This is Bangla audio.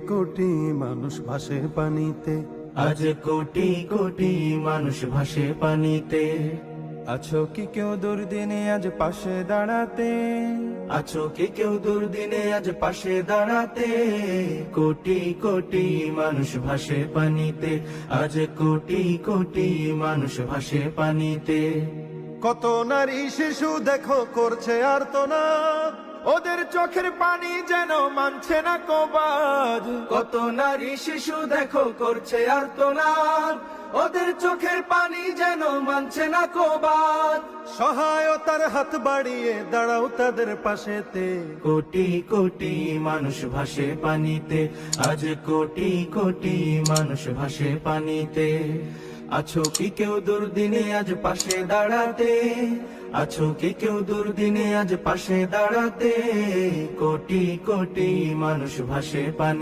কোটি মানুষ ভাসে পানিতে, আজ কোটি কোটি মানুষ ভাসে পানিতে। আছো কি কেউ দুর্দিনে আজ পাশে দাঁড়াতে, আছো কি কেউ দুর্দিনে আজ পাশে দাঁড়াতে। কোটি কোটি মানুষ ভাসে পানিতে, আজ কোটি কোটি মানুষ ভাসে পানিতে। কত নারী শিশু দেখো করছে আর্তনাদ, ওদের চোখের পানি যেন মানছে না কবাজ। কত নারী শিশু দেখো করছে আর্তনাদ, ওদের চোখের পানি যেন মানছে না কবাদ। সহায়তার হাত বাড়িয়ে দাঁড়াও তাদের পাশেতে, কোটি কোটি মানুষ ভাসে পানিতে, আজ কোটি কোটি মানুষ ভাসে পানিতে। আছো কি কেউ দুর্দিনে আজ পাশে দাঁড়াতে, আছো কি কেউ দুর্দিনে আজ পাশে দাঁড়াতে। কোটি কোটি মানুষ ভাসে পানি।